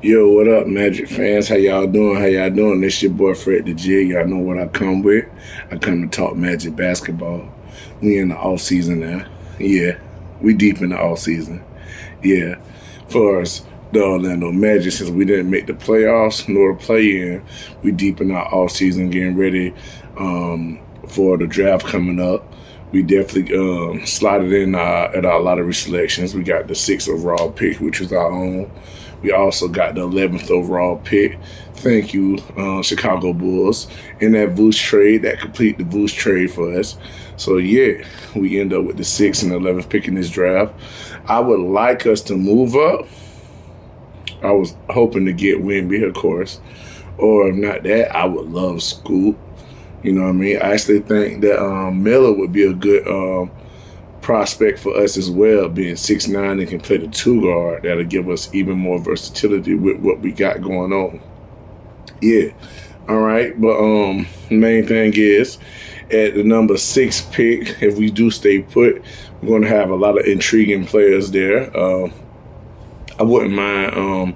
Yo, what up, Magic fans? How y'all doing? How y'all doing? This your boy Fred the Jig. Y'all know what I come with. I come to talk Magic basketball. We in the off season now. Yeah, we deep in the off season. Yeah, for us, the Orlando Magic, since we didn't make the playoffs nor the play-in, we deep in our off season, getting ready for the draft coming up. We definitely slotted in at our lottery selections. We got the 6th overall pick, which was our own. We also got the 11th overall pick. Thank you, Chicago Bulls, in that Vooch trade, that complete the Vooch trade for us. So yeah, we end up with the 6th and 11th pick in this draft. I would like us to move up. I was hoping to get Wemby, of course, or if not that, I would love Scoot. You know what I mean? I actually think that Miller would be a good prospect for us as well, being 6'9" and can play the 2 guard. That'll give us even more versatility with what we got going on. Yeah. All right. But main thing is, at the number 6 pick, if we do stay put, we're going to have a lot of intriguing players there. I wouldn't mind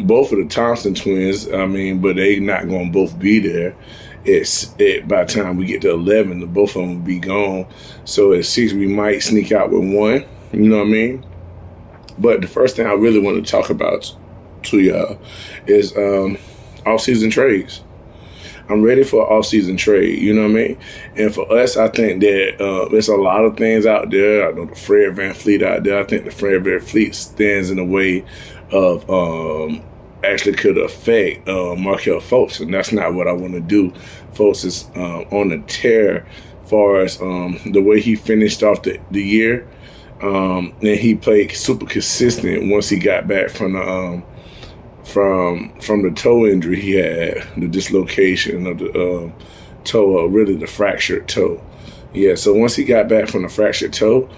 both of the Thompson twins. I mean, but they not going to both be there. By the time we get to 11, the both of them will be gone. So at 6, we might sneak out with one. You know what I mean? But the first thing I really want to talk about to y'all is off-season trades. I'm ready for an off-season trade, you know what I mean? And for us, I think that there's a lot of things out there. I know the Fred VanVleet out there. I think the Fred VanVleet stands in the way of actually could affect Markelle Fultz, and that's not what I want to do. Fultz is on a tear as far as the way he finished off the year, and he played super consistent once he got back from the from the toe injury he had, the dislocation of the toe, or really the fractured toe. Yeah, so once he got back from the fractured toe,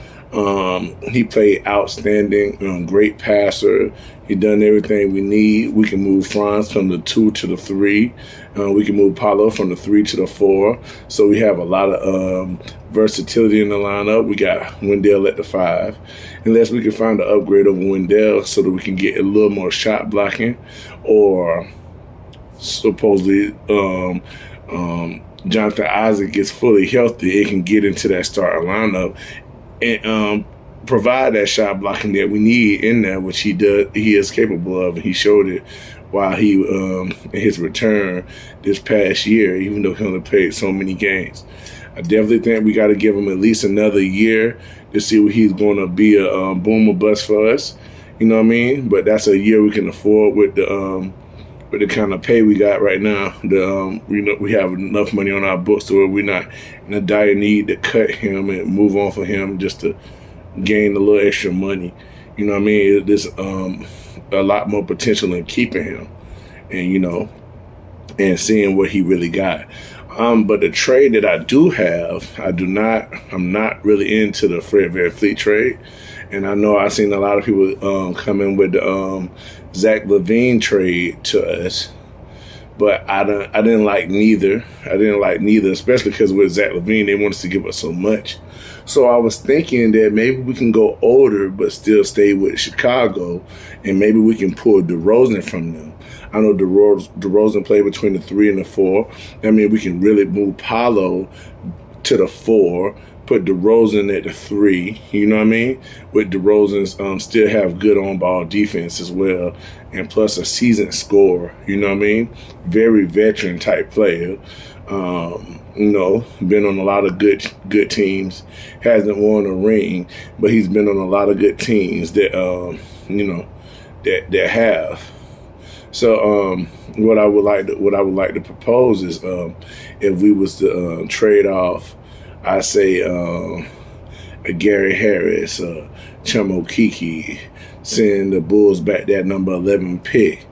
he played outstanding, great passer. He done everything we need. We can move Franz from the 2 to the 3. We can move Paulo from the 3 to the 4. So we have a lot of versatility in the lineup. We got Wendell at the 5. Unless we can find an upgrade over Wendell so that we can get a little more shot blocking, or supposedly Jonathan Isaac gets fully healthy, it can get into that starting lineup and provide that shot blocking that we need in there, which he does. He is capable of, and he showed it while he in his return this past year. Even though he only played so many games, I definitely think we got to give him at least another year to see what he's going to be a boom or bust for us. You know what I mean? But that's a year we can afford with the kind of pay we got right now. We have enough money on our books to where we're not in a dire need to cut him and move on for him just to gain a little extra money. You know what I mean? There's a lot more potential in keeping him, and and seeing what he really got. But the trade that I do have, I'm not really into the Fred VanVleet trade. And I know I've seen a lot of people come in with the Zach LaVine trade to us, but I didn't like neither. I didn't like neither, especially because with Zach LaVine, they want us to give us so much. So I was thinking that maybe we can go older but still stay with Chicago, and maybe we can pull DeRozan from them. I know DeRozan played between the 3 and the 4. I mean, we can really move Paolo to the 4, put DeRozan at the 3, you know what I mean? With DeRozan still have good on-ball defense as well, and plus a seasoned scorer, you know what I mean? Very veteran-type player. Been on a lot of good teams. Hasn't won a ring, but he's been on a lot of good teams that, that have. So what I would like to propose is if we was to trade off, I say a Gary Harris, Chamo Kiki, send the Bulls back that number 11 pick,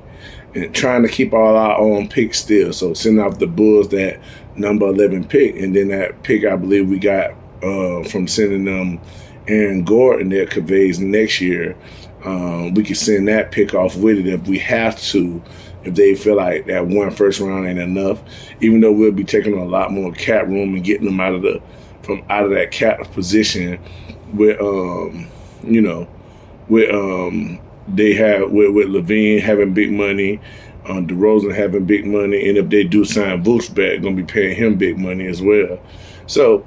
and trying to keep all our own picks still. So send off the Bulls that number 11 pick, and then that pick I believe we got from sending them Aaron Gordon that conveys next year. We can send that pick off with it if we have to, if they feel like that one first round ain't enough. Even though we'll be taking a lot more cap room and getting them out of that cap position with they have with Levine having big money, DeRozan having big money, and if they do sign Vooch back, going to be paying him big money as well. So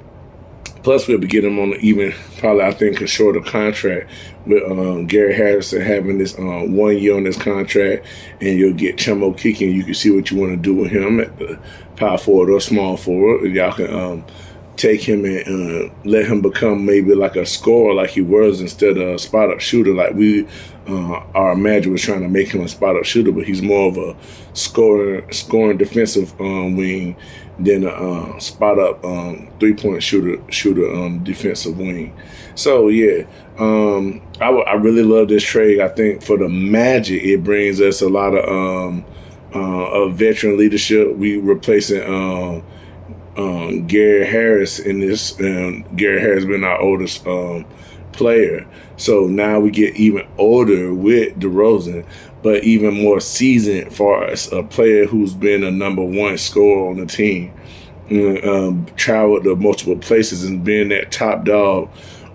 plus, we'll be getting him on an even, probably, I think, a shorter contract with Gary Harrison having this 1 year on this contract, and you'll get Chemo Kiki, and you can see what you want to do with him at the power forward or small forward. And y'all can take him and let him become maybe like a scorer like he was instead of a spot-up shooter like we our manager was trying to make him a spot-up shooter, but he's more of a scoring defensive wing than a spot-up three-point shooter defensive wing. So, yeah, I really love this trade. I think for the Magic, it brings us a lot of veteran leadership. We replacing Gary Harris in this. Gary Harris been our oldest player, so now we get even older with DeRozan, but even more seasoned for us, a player who's been a number one scorer on the team, traveled to multiple places and been that top dog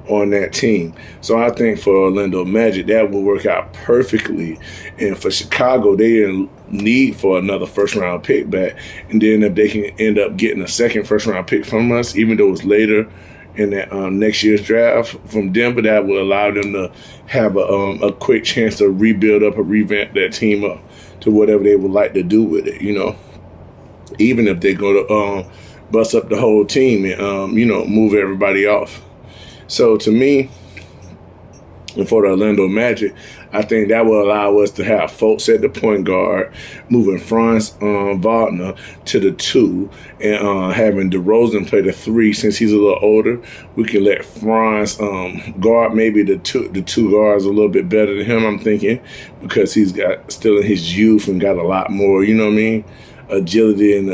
on that team. So I think for Orlando Magic, that will work out perfectly. And for Chicago, they didn't need for another first-round pick back. And then if they can end up getting a second first-round pick from us, even though it's later in that next year's draft from Denver, that will allow them to have a quick chance to rebuild up or revamp that team up to whatever they would like to do with it, even if they go to bust up the whole team and, move everybody off. So to me, and for the Orlando Magic, I think that will allow us to have folks at the point guard, moving Franz Wagner to the 2, and having DeRozan play the 3. Since he's a little older, we can let Franz guard maybe the two guards a little bit better than him, I'm thinking, because he's got still in his youth and got a lot more, agility and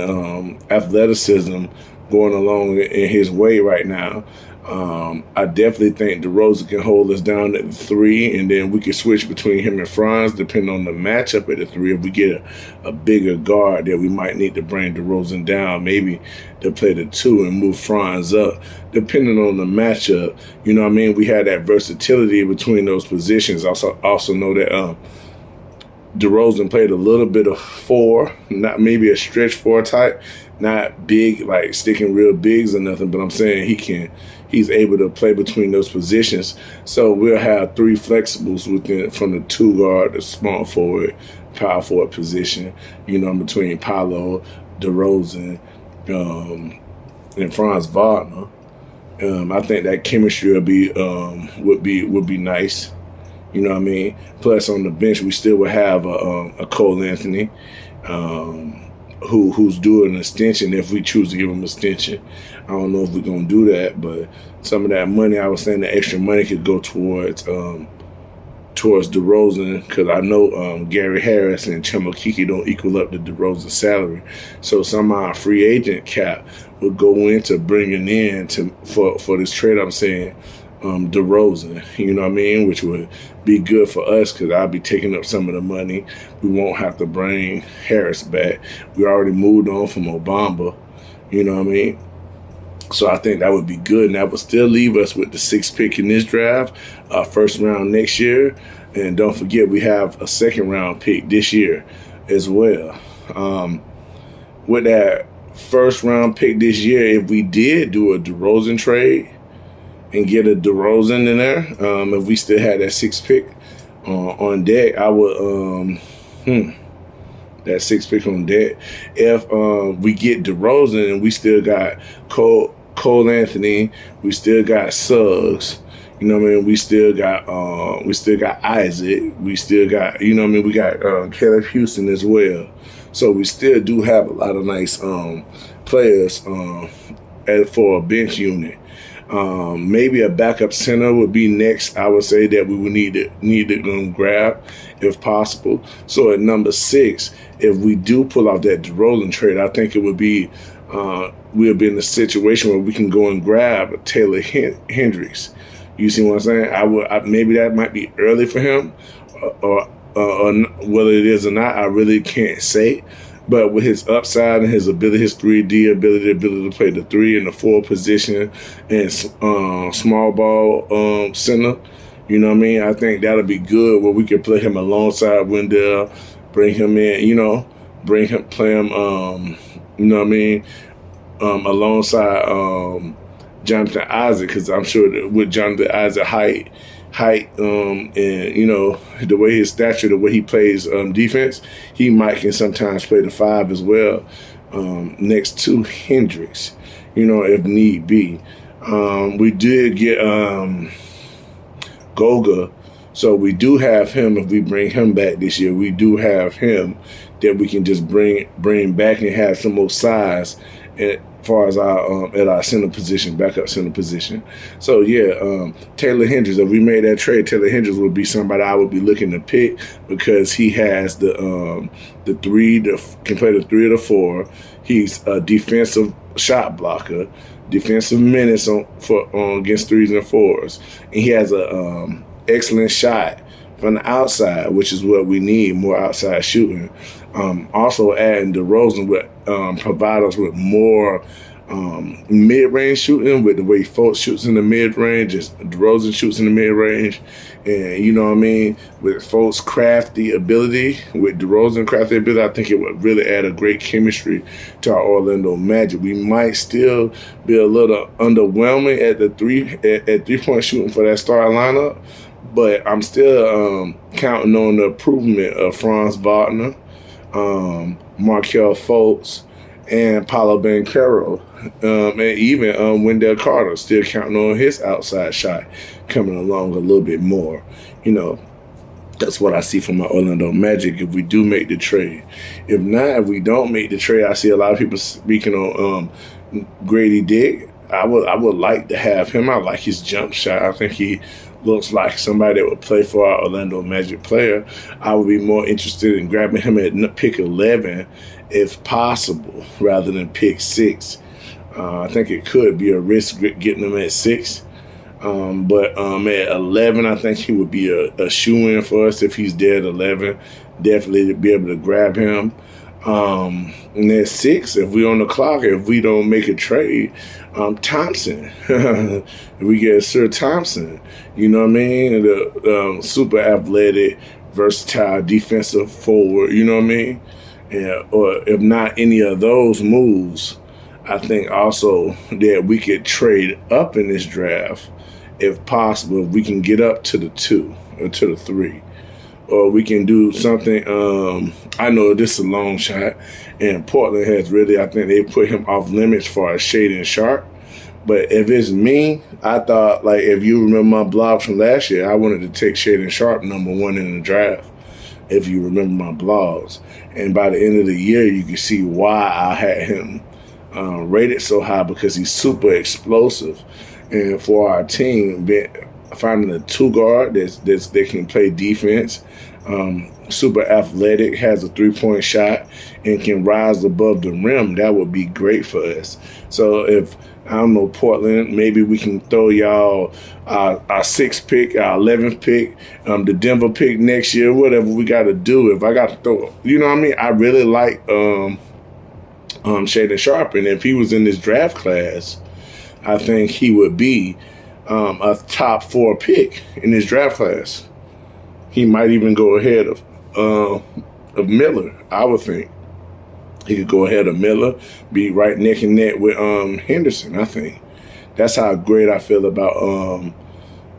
athleticism going along in his way right now. I definitely think DeRozan can hold us down at the 3, and then we can switch between him and Franz depending on the matchup at the 3. If we get a bigger guard, that we might need to bring DeRozan down, maybe to play the 2 and move Franz up, depending on the matchup. We had that versatility between those positions. Also know that DeRozan played a little bit of 4, not maybe a stretch 4 type, not big, like sticking real bigs or nothing, but I'm saying he's able to play between those positions. So we'll have 3 flexibles from the 2 guard, the small forward, power forward position, between Paolo, DeRozan, and Franz Wagner. I think that chemistry would be nice. Plus on the bench we still would have a Cole Anthony, who's doing an extension if we choose to give him an extension. I don't know if we're gonna do that, but some of that money, I was saying the extra money could go towards DeRozan, because I know Gary Harris and Chemo Kiki don't equal up to DeRozan's salary. So some of our free agent cap would go into bringing in for this trade. I'm saying DeRozan, which would be good for us because I'll be taking up some of the money. We won't have to bring Harris back. We already moved on from Obama, So I think that would be good, and that would still leave us with the 6th pick in this draft, first round next year, and don't forget we have a 2nd round pick this year as well. With that first round pick this year, if we did do a DeRozan trade and get a DeRozan in there, if we still had that 6th pick on deck, I would that 6th pick on deck. If we get DeRozan and we still got Cole Anthony, we still got Suggs, we still got Isaac, we still got, we got Caleb Houston as well. So we still do have a lot of nice players for a bench unit. Maybe a backup center would be next. I would say that we would need to grab if possible. So at number 6, if we do pull out that DeRozan trade, I think it would be we'll be in a situation where we can go and grab Taylor Hendricks. You see what I'm saying? Maybe that might be early for him, or whether it is or not, I really can't say. But with his upside and his ability, his 3D ability to play the 3 and the 4 position and small ball center, You know what I mean? I think that'll be good where we can play him alongside Wendell, bring him in, play him, you know what I mean, alongside Jonathan Isaac, because I'm sure that with Jonathan Isaac height, and the way his stature, the way he plays defense, he might can sometimes play the 5 as well, next to Hendricks, if need be. We did get Goga, so we do have him. If we bring him back this year, we do have him that we can just bring back and have some more size as far as our at our center position, backup center position. So yeah, Taylor Hendricks. If we made that trade, Taylor Hendricks would be somebody I would be looking to pick because he has the three, can play the 3 or the 4. He's a defensive shot blocker, defensive menace against 3s and 4s, and he has a excellent shot from the outside, which is what we need, more outside shooting. Also adding DeRozan would provide us with more mid-range shooting with the way Fultz shoots in the mid-range, DeRozan shoots in the mid-range, and you know what I mean, with Fultz crafty ability, with DeRozan crafty ability, I think it would really add a great chemistry to our Orlando Magic. We might still be a little underwhelming at the three-point shooting for that star lineup, but I'm still counting on the improvement of Franz Wagner, Markelle Fultz, and Paolo Banchero, and even Wendell Carter, still counting on his outside shot coming along a little bit more. That's what I see from my Orlando Magic if we do make the trade. If not, if we don't make the trade, I see a lot of people speaking on Grady Dick. I would like to have him. I like his jump shot. I think he looks like somebody that would play for our Orlando Magic player. I would be more interested in grabbing him at pick 11 if possible, rather than pick 6. I think it could be a risk getting him at 6. But at 11, I think he would be a shoo-in for us if he's there at 11. Definitely to be able to grab him. And at 6, if we're on the clock, if we don't make a trade, Thompson. If we get Sir Thompson, you know what I mean? The super athletic, versatile defensive forward, you know what I mean? Yeah, or if not any of those moves, I think also that we could trade up in this draft if possible. If we can get up to the 2 or to the 3. Or we can do something, I know this is a long shot, and Portland has really, I think they put him off limits for a Shaedon Sharpe. But if it's me, I thought, like, if you remember my blog from last year, I wanted to take Shaedon Sharpe #1 in the draft, if you remember my blogs. And by the end of the year, you can see why I had him rated so high, because he's super explosive. And for our team, finding a 2 guard that can play defense, super athletic, has a 3-point shot, and can rise above the rim, that would be great for us. So if, I don't know, Portland, maybe we can throw y'all our 6th pick, our 11th pick, the Denver pick next year, whatever we got to do. If I got to throw, you know what I mean? I really like Shaedon Sharpe, and if he was in this draft class, I think he would be a top 4 pick in this draft class. He might even go ahead of Miller, I would think. He could go ahead of Miller, be right neck and neck with Henderson, I think. That's how great I feel about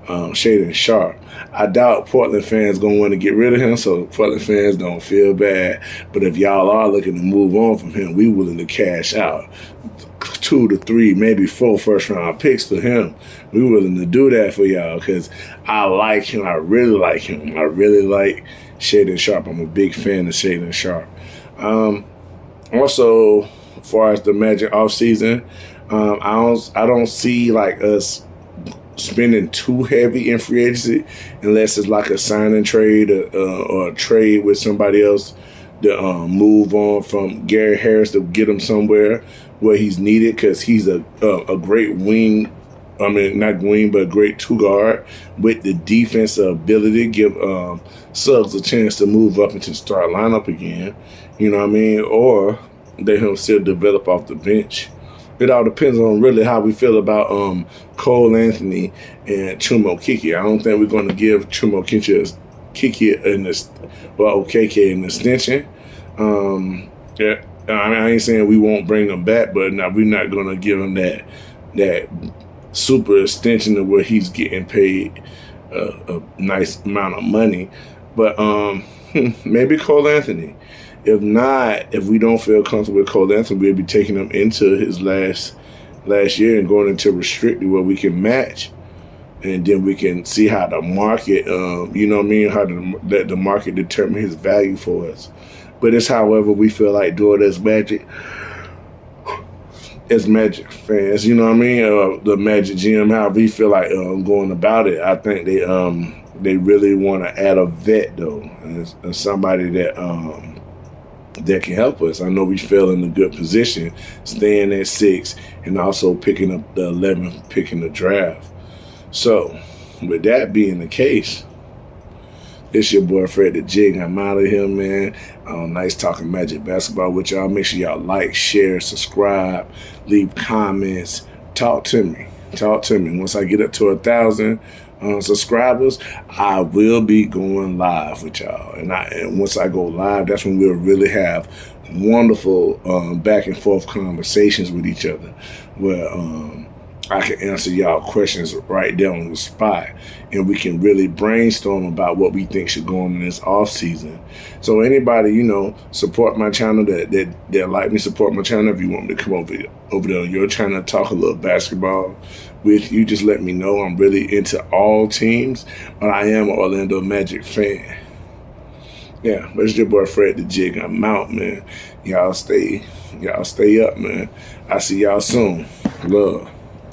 Shaedon Sharpe. I doubt Portland fans going to want to get rid of him, so Portland fans don't feel bad. But if y'all are looking to move on from him, we willing to cash out 2 to 3, maybe 4 first-round picks for him. We willing to do that for y'all because I like him. I really like him. I really like Shaedon Sharpe. I'm a big fan of Shaedon Sharpe. Also, as far as the Magic offseason, I don't see like us spending too heavy in free agency unless it's like a sign and trade or a trade with somebody else to move on from Gary Harris to get him somewhere where he's needed, because he's a great wing. I mean, not wing, but a great 2 guard with the defensive ability to give Suggs a chance to move up into the start lineup again. You know what I mean? Or let him still develop off the bench. It all depends on really how we feel about Cole Anthony and Chumo Kiki. I don't think we're going to give Chumo Kiki KK an extension. Yeah, I ain't saying we won't bring him back, but now we're not going to give him that super extension of where he's getting paid a nice amount of money. But maybe Cole Anthony. If not, if we don't feel comfortable with Cole Anthony, we'll be taking him into his last year and going into restricted where we can match, and then we can see how the market, you know what I mean, how to let the market determine his value for us. But it's however we feel like doing as Magic fans, you know what I mean? The Magic GM, how we feel like going about it. I think they really want to add a vet though, and somebody that can help us. I know we fell in a good position, staying at 6 and also picking up the 11th pick in the draft. So, with that being the case, it's your boy Fred the Jig. I'm out of here, man. Nice talking Magic basketball with y'all. Make sure y'all like, share, subscribe, leave comments. Talk to me. Once I get up to 1,000 subscribers, I will be going live with y'all. And once I go live, that's when we'll really have wonderful back and forth conversations with each other, where I can answer y'all questions right there on the spot, and we can really brainstorm about what we think should go on in this off season. So anybody, support my channel that like me, support my channel. If you want me to come over there on your channel, talk a little basketball with you, just let me know. I'm really into all teams, but I am an Orlando Magic fan. Yeah, but it's your boy Fred the Jig. I'm out, man. Y'all stay up, man. I see y'all soon. Love.